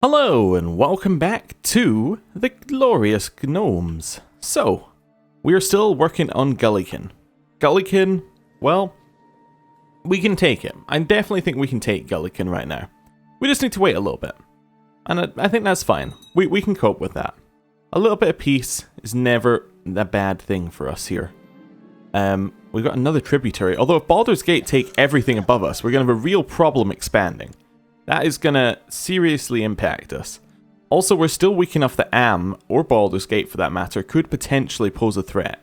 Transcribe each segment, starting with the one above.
Hello and welcome back to the glorious Gnomes. So, we are still working on Gullikin. Gullikin, well, we can take it. I definitely think we can take Gullikin right now. We just need to wait a little bit. And I think that's fine. We can cope with that. A little bit of peace is never a bad thing for us here. We've got another tributary. Although if Baldur's Gate take everything above us, we're going to have a real problem expanding. That is going to seriously impact us. Also, we're still weak enough that Am, or Baldur's Gate for that matter, could potentially pose a threat.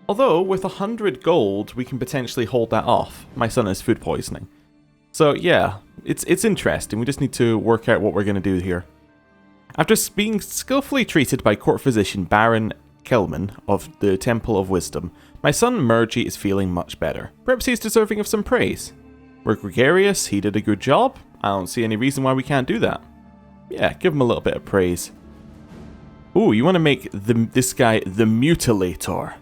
Although, with 100 gold, we can potentially hold that off. My son has food poisoning. So yeah, it's interesting. We just need to work out what we're going to do here. After being skillfully treated by court physician Baron Kelman of the Temple of Wisdom, my son Mergy is feeling much better. Perhaps he's deserving of some praise. We're gregarious, he did a good job. I don't see any reason why we can't do that. Yeah, give him a little bit of praise. Ooh, you want to make this guy the Mutilator.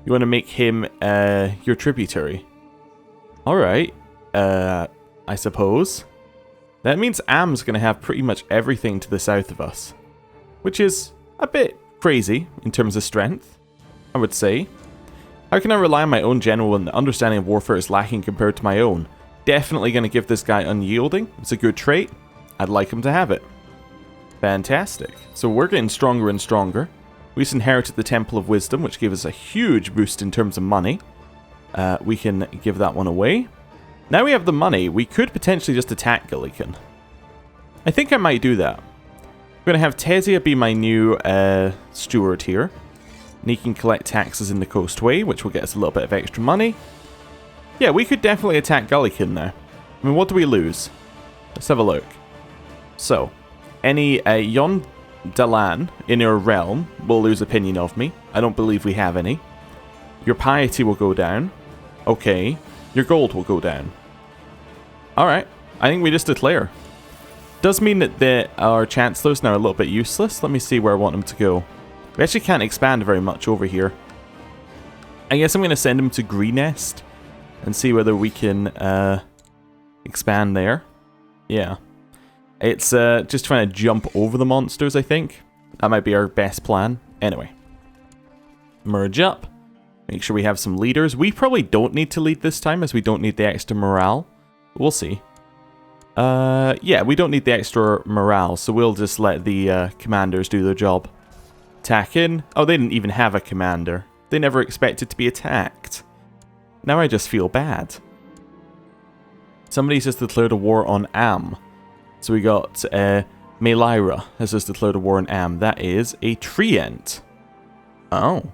You want to make him your tributary. Alright, I suppose. That means Am's going to have pretty much everything to the south of us. Which is a bit crazy in terms of strength, I would say. How can I rely on my own general when the understanding of warfare is lacking compared to my own? Definitely going to give this guy unyielding. It's a good trait. I'd like him to have it. Fantastic. So we're getting stronger and stronger. We just inherited the Temple of Wisdom, which gave us a huge boost in terms of money. We can give that one away. Now we have the money, we could potentially just attack Gullikin. I think I might do that. I'm going to have Tesia be my new steward here. And he can collect taxes in the Coastway, which will get us a little bit of extra money. Yeah, we could definitely attack Gullikin now. I mean, what do we lose? Let's have a look. So, any Yon Dalan in your realm will lose opinion of me. I don't believe we have any. Your piety will go down. Okay. Your gold will go down. Alright. I think we just declare. Does mean that our chancellors now are a little bit useless. Let me see where I want them to go. We actually can't expand very much over here. I guess I'm going to send them to Greenest. And see whether we can expand there. Yeah. It's just trying to jump over the monsters, I think. That might be our best plan. Anyway. Merge up. Make sure we have some leaders. We probably don't need to lead this time, as we don't need the extra morale. We'll see. Yeah, we don't need the extra morale, so we'll just let the commanders do their job. Attack in. Oh, they didn't even have a commander. They never expected to be attacked. Now I just feel bad. Somebody's just declared a war on Am. So we got Melira has just declared a war on Am. That is a treant. Oh.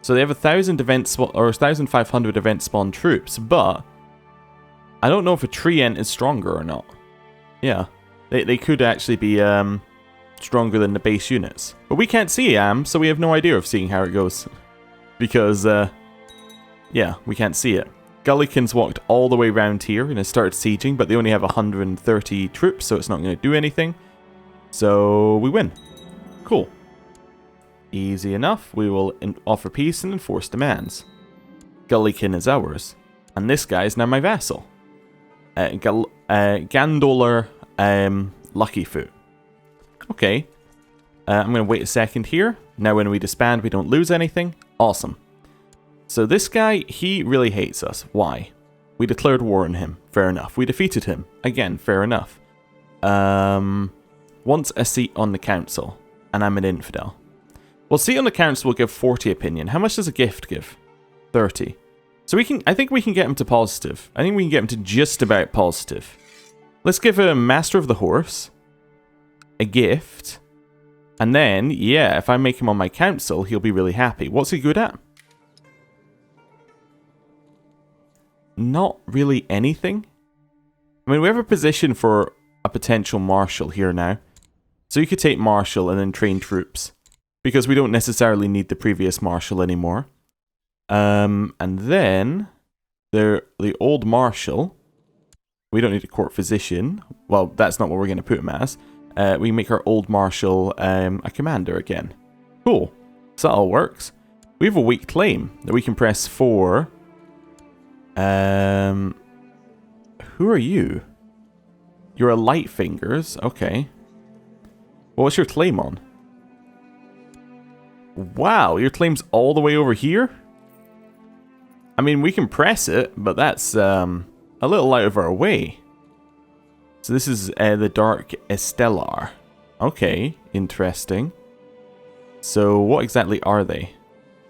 So they have 1,000 event or 1,500 event spawn troops, but I don't know if a treant is stronger or not. Yeah. They could actually be stronger than the base units. But we can't see Am, so we have no idea of seeing how it goes. Because yeah, we can't see it. Gullikin's walked all the way around here and has started sieging, but they only have 130 troops, so it's not going to do anything. So we win. Cool. Easy enough. We will offer peace and enforce demands. Gullikin is ours. And this guy is now my vassal. Gandolar Luckyfoot. Okay. I'm going to wait a second here. Now when we disband, we don't lose anything. Awesome. So this guy, he really hates us. Why? We declared war on him. Fair enough. We defeated him. Again, fair enough. Wants a seat on the council. And I'm an infidel. Well, seat on the council will give 40 opinion. How much does a gift give? 30. So I think we can get him to positive. I think we can get him to just about positive. Let's give him Master of the Horse. A gift. And then, yeah, if I make him on my council, he'll be really happy. What's he good at? Not really anything. I mean, we have a position for a potential marshal here now. So you could take marshal and then train troops. Because we don't necessarily need the previous marshal anymore. And then the old marshal. We don't need a court physician. Well, that's not what we're going to put him as. We make our old marshal a commander again. Cool. So that all works. We have a weak claim that we can press for. Who are you? You're a light fingers. Okay. What's your claim on? Wow, your claim's all the way over here? I mean, we can press it, but that's a little out of our way. So this is the Dark Estelar. Okay, interesting. So what exactly are they?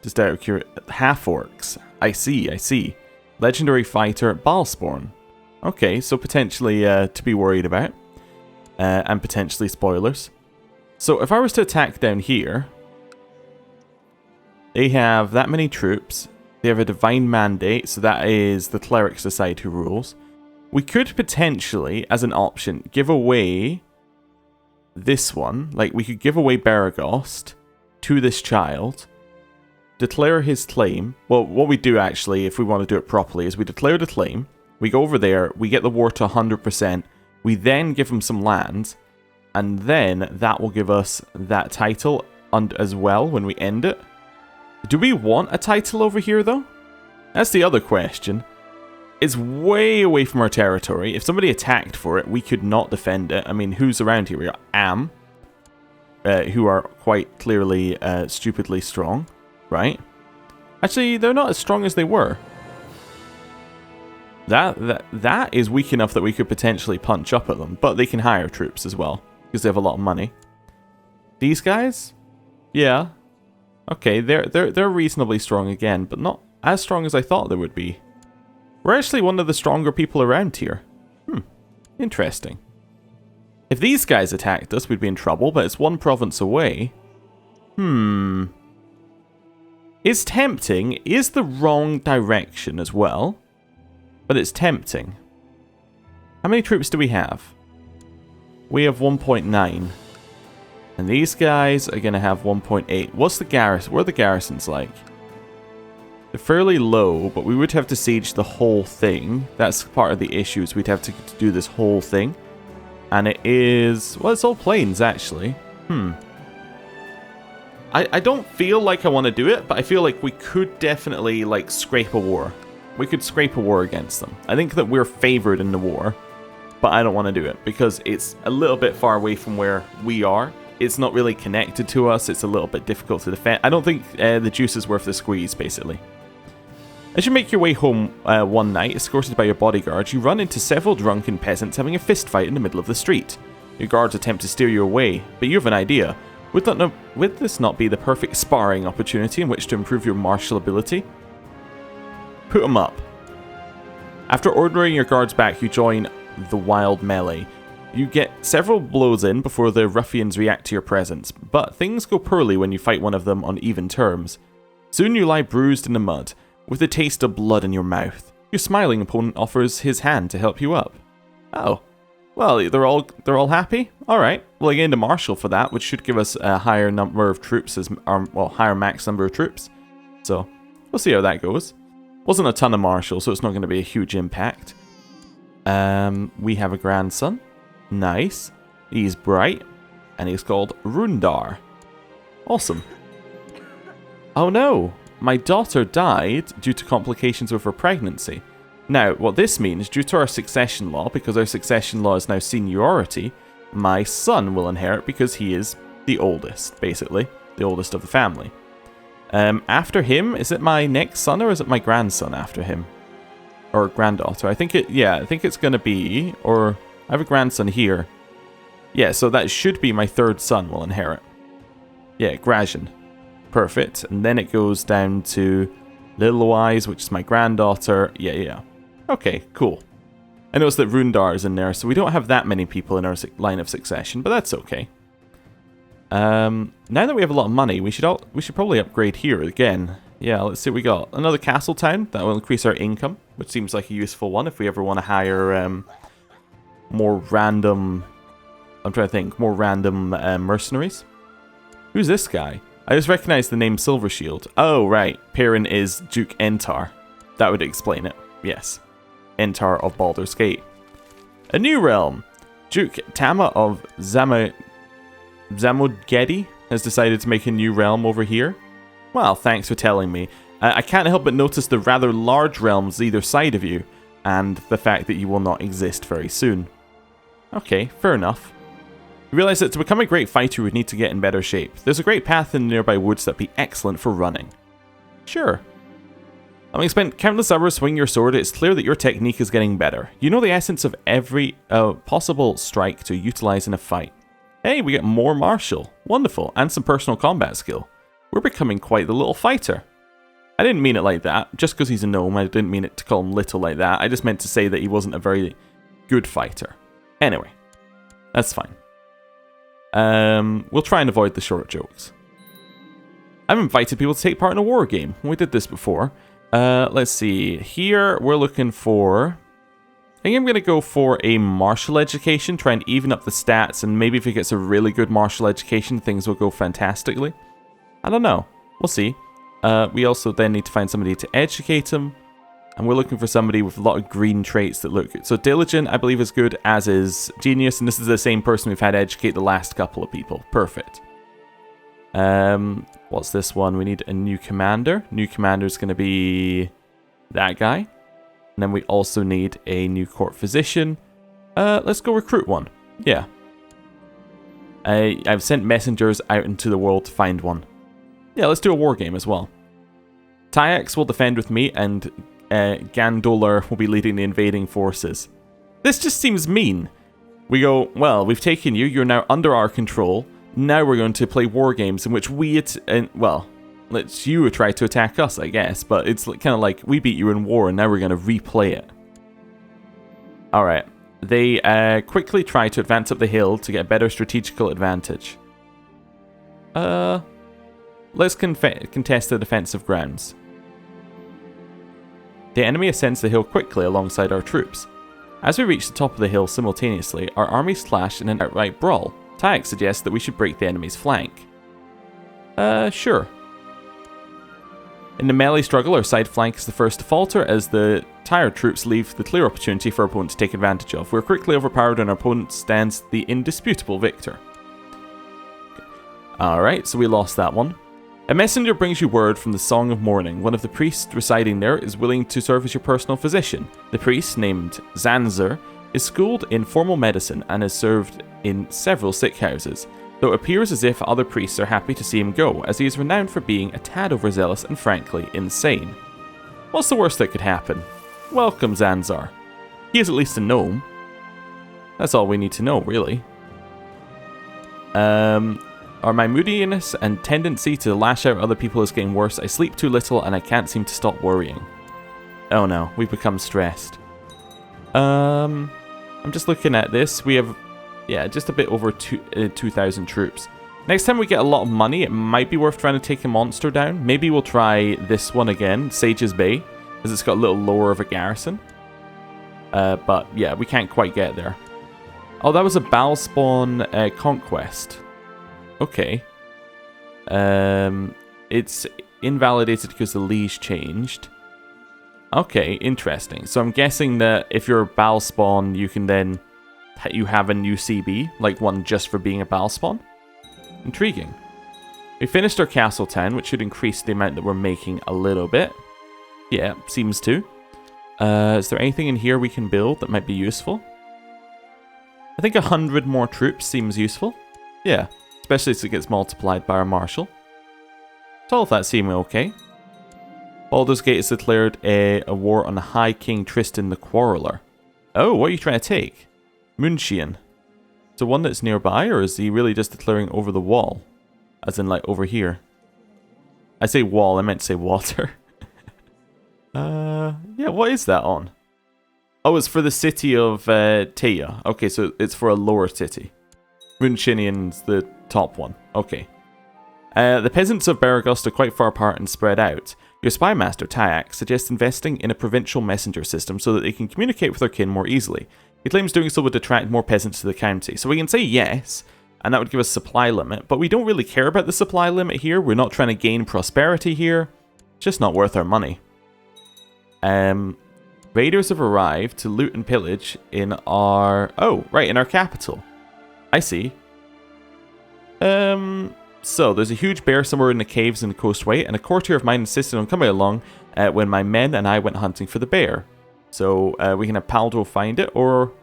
Just out of curiosity, half-orcs. I see. Legendary fighter, Balsporn. Okay, so potentially to be worried about. And potentially spoilers. So if I was to attack down here, they have that many troops. They have a divine mandate, so that is the clerics decide who rules. We could potentially, as an option, give away this one. Like, we could give away Baragost to this child, declare his claim. Well, what we do actually, if we want to do it properly, is we declare the claim, we go over there, we get the war to 100%, we then give him some land, and then that will give us that title as well when we end it. Do we want a title over here, though? That's the other question. It's way away from our territory. If somebody attacked for it, we could not defend it. I mean, who's around here? We got Am, who are quite clearly stupidly strong, right? Actually, they're not as strong as they were. That is weak enough that we could potentially punch up at them, but they can hire troops as well, because they have a lot of money. These guys? Yeah. Okay, they're reasonably strong again, but not as strong as I thought they would be. We're actually one of the stronger people around here. Interesting. If these guys attacked us, we'd be in trouble, but it's one province away. It's tempting. Is the wrong direction as well, but it's tempting. How many troops do we have? We have 1.9. And these guys are going to have 1.8. What's the garrison? What are the garrisons like? They're fairly low, but we would have to siege the whole thing. That's part of the issues. We'd have to do this whole thing. And it is... well, it's all plains, actually. I don't feel like I want to do it, but I feel like we could definitely, like, scrape a war. We could scrape a war against them. I think that we're favored in the war, but I don't want to do it because it's a little bit far away from where we are. It's not really connected to us. It's a little bit difficult to defend. I don't think the juice is worth the squeeze, basically. As you make your way home one night, escorted by your bodyguards, you run into several drunken peasants having a fist fight in the middle of the street. Your guards attempt to steer you away, but you have an idea. Would this not be the perfect sparring opportunity in which to improve your martial ability? Put them up. After ordering your guards back, you join the wild melee. You get several blows in before the ruffians react to your presence, but things go poorly when you fight one of them on even terms. Soon you lie bruised in the mud, with a taste of blood in your mouth. Your smiling opponent offers his hand to help you up. Oh. Well, they're all happy? Alright. Well, I gained a marshal for that, which should give us a higher number of troops, higher max number of troops. So, we'll see how that goes. Wasn't a ton of marshals, so it's not going to be a huge impact. We have a grandson. Nice. He's bright, and he's called Rundar. Awesome. Oh no! My daughter died due to complications with her pregnancy. Now, what this means, due to our succession law, because our succession law is now seniority, my son will inherit because he is the oldest, basically. The oldest of the family. After him, is it my next son or is it my grandson after him? Or granddaughter? I think it's going to be, or I have a grandson here. Yeah, so that should be my third son will inherit. Yeah, Grazian. Perfect. And then it goes down to Little Wise, which is my granddaughter. Yeah. Okay, cool. I noticed that Rundar is in there, so we don't have that many people in our line of succession, but that's okay. Now that we have a lot of money, we should probably upgrade here again. Yeah, let's see what we got. Another castle town. That will increase our income, which seems like a useful one if we ever want to hire more random... I'm trying to think. More random mercenaries. Who's this guy? I just recognize the name Silvershield. Oh, right. Faerun is Duke Entar. That would explain it. Yes. Entar of Baldur's Gate. A new realm. Duke Tama of Zamodgedi has decided to make a new realm over here. Well, thanks for telling me. I can't help but notice the rather large realms either side of you, and the fact that you will not exist very soon. Okay, fair enough. You realize that to become a great fighter, you would need to get in better shape. There's a great path in the nearby woods that'd be excellent for running. Sure. Having spent countless hours swinging your sword, it's clear that your technique is getting better. You know the essence of every possible strike to utilize in a fight. Hey, we get more martial. Wonderful. And some personal combat skill. We're becoming quite the little fighter. I didn't mean it like that. Just because he's a gnome, I didn't mean it to call him little like that. I just meant to say that he wasn't a very good fighter. Anyway, that's fine. We'll try and avoid the short jokes. I've invited people to take part in a war game. We did this before. Let's see. Here, we're looking for... I think I'm going to go for a martial education. Try and even up the stats. And maybe if he gets a really good martial education, things will go fantastically. I don't know. We'll see. We also then need to find somebody to educate him. And we're looking for somebody with a lot of green traits that look good. So Diligent, I believe, is good, as is Genius. And this is the same person we've had educate the last couple of people. Perfect. What's this one? We need a new commander. New commander is going to be that guy. And then we also need a new court physician. Let's go recruit one. Yeah. I've sent messengers out into the world to find one. Yeah, let's do a war game as well. Tyax will defend with me, and Gandolar will be leading the invading forces. This just seems mean. We go, well, we've taken you. You're now under our control. Now we're going to play war games in which let's you try to attack us, I guess. But it's kind of like we beat you in war, and now we're going to replay it. All right. They quickly try to advance up the hill to get a better strategical advantage. Let's contest the defensive grounds. The enemy ascends the hill quickly alongside our troops. As we reach the top of the hill simultaneously, our armies clash in an outright brawl. Tyax suggests that we should break the enemy's flank. Sure. In the melee struggle, our side flank is the first to falter as the tired troops leave the clear opportunity for our opponent to take advantage of. We're quickly overpowered and our opponent stands the indisputable victor. Alright, so we lost that one. A messenger brings you word from the Song of Mourning. One of the priests residing there is willing to serve as your personal physician. The priest, named Zanzer, is schooled in formal medicine and has served in several sick houses, though it appears as if other priests are happy to see him go, as he is renowned for being a tad overzealous and frankly insane. What's the worst that could happen? Welcome, Zanzar. He is at least a gnome. That's all we need to know, really. Are my moodiness and tendency to lash out at other people is getting worse? I sleep too little and I can't seem to stop worrying. Oh no, we've become stressed. I'm just looking at this. We have, yeah, just a bit over 2,000 troops. Next time we get a lot of money, it might be worth trying to take a monster down. Maybe we'll try this one again, Sage's Bay, because it's got a little lower of a garrison. But yeah, we can't quite get there. Oh, that was a Balspawn conquest. Okay. It's invalidated because the liege changed. Okay, interesting. So I'm guessing that if you're a Balspawn, you can then... you have a new CB, like one just for being a Balspawn? Intriguing. We finished our castle town, which should increase the amount that we're making a little bit. Yeah, seems to. Is there anything in here we can build that might be useful? I think 100 more troops seems useful. Yeah. Especially as it gets multiplied by our marshal. So all of that seeming okay. Baldur's Gate has declared a war on the High King Tristan the Quarreler. Oh, what are you trying to take? Munchian. So one that's nearby, or is he really just declaring over the wall? As in, like, over here. I say wall, I meant to say water. Yeah, what is that on? Oh, it's for the city of Teia. Okay, so it's for a lower city. Munchinian's the top one. Okay. The peasants of Baragust are quite far apart and spread out. Your spy master, Tyax, suggests investing in a provincial messenger system so that they can communicate with their kin more easily. He claims doing so would attract more peasants to the county. So we can say yes, and that would give us a supply limit, but we don't really care about the supply limit here. We're not trying to gain prosperity here. It's just not worth our money. Raiders have arrived to loot and pillage in our... oh, right, in our capital. I see. So, there's a huge bear somewhere in the caves in the coastway, and a courtier of mine insisted on coming along when my men and I went hunting for the bear. So, we can have Paldo find it, or...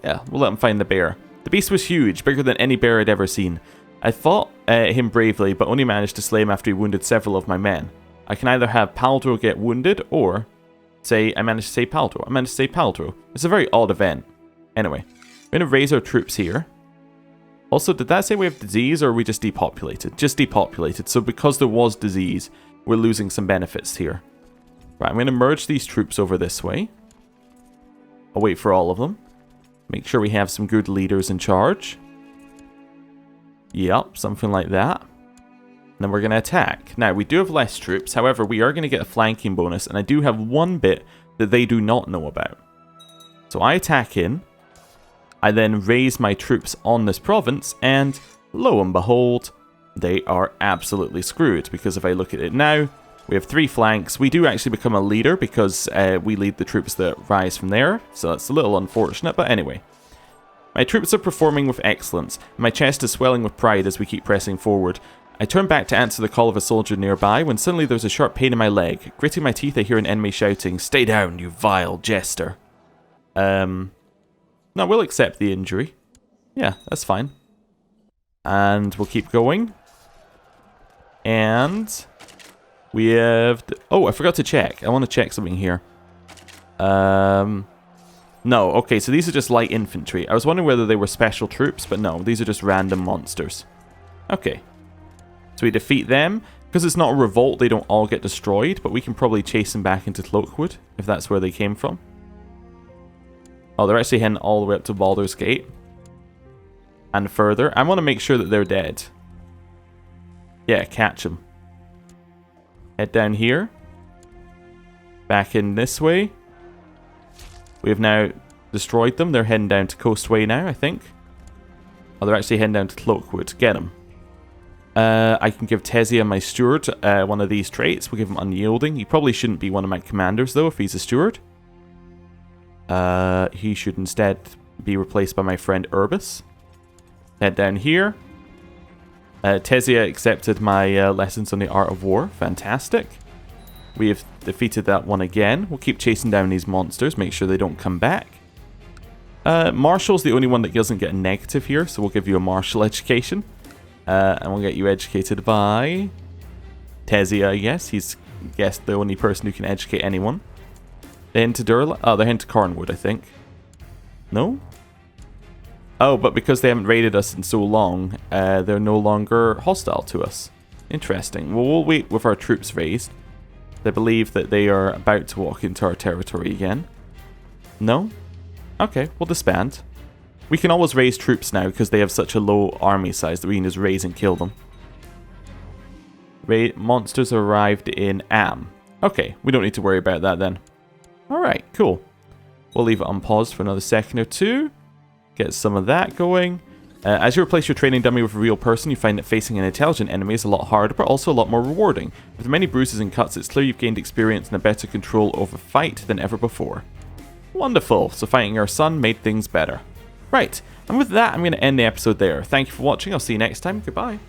yeah, we'll let him find the bear. The beast was huge, bigger than any bear I'd ever seen. I fought him bravely, but only managed to slay him after he wounded several of my men. I can either have Paldro get wounded, or say I managed to save Paldro. I managed to save Paldro. It's a very odd event. Anyway, we're going to raise our troops here. Also, did that say we have disease, or are we just depopulated? Just depopulated. So because there was disease, we're losing some benefits here. Right, I'm going to merge these troops over this way. I'll wait for all of them. Make sure we have some good leaders in charge. Yep, something like that. And then we're going to attack. Now, we do have less troops. However, we are going to get a flanking bonus. And I do have one bit that they do not know about. So I attack in. I then raise my troops on this province. And lo and behold, they are absolutely screwed. Because if I look at it now, we have 3 flanks. We do actually become a leader because we lead the troops that rise from there. So that's a little unfortunate. But anyway. My troops are performing with excellence. My chest is swelling with pride as we keep pressing forward. I turn back to answer the call of a soldier nearby when suddenly there's a sharp pain in my leg. Gritting my teeth, I hear an enemy shouting, "Stay down, you vile jester." No, we'll accept the injury. Yeah, that's fine. And we'll keep going. And we have... Oh, I forgot to check. I want to check something here. No, okay, so these are just light infantry. I was wondering whether they were special troops, but no, these are just random monsters. Okay. So we defeat them. Because it's not a revolt, they don't all get destroyed, but we can probably chase them back into Cloakwood, if that's where they came from. Oh, they're actually heading all the way up to Baldur's Gate. And further. I want to make sure that they're dead. Yeah, catch them. Head down here. Back in this way. We have now destroyed them. They're heading down to Coastway now, I think. Oh, they're actually heading down to Cloakwood. Get them. I can give Tesia, my steward, one of these traits. We'll give him Unyielding. He probably shouldn't be one of my commanders, though, if he's a steward. He should instead be replaced by my friend Urbis. Head down here. Tesia accepted my lessons on the art of war. Fantastic. We have defeated that one again. We'll keep chasing down these monsters. Make sure they don't come back. Martial's the only one that doesn't get a negative here. So we'll give you a martial education. And we'll get you educated by Tesia, I guess. He's, I guess, the only person who can educate anyone. They're into Durla. Oh, they're into Cornwood, I think. No? Oh, but because they haven't raided us in so long, they're no longer hostile to us. Interesting. Well, we'll wait with our troops raised. I believe that they are about to walk into our territory again. No? Okay, we'll disband. We can always raise troops now because they have such a low army size that we can just raise and kill them. Monsters arrived in Am. Okay, we don't need to worry about that then. Alright, cool. We'll leave it unpaused for another second or two. Get some of that going. As you replace your training dummy with a real person, you find that facing an intelligent enemy is a lot harder, but also a lot more rewarding. With many bruises and cuts, it's clear you've gained experience and a better control over fight than ever before. Wonderful, so fighting your son made things better. Right, and with that, I'm going to end the episode there. Thank you for watching, I'll see you next time, goodbye.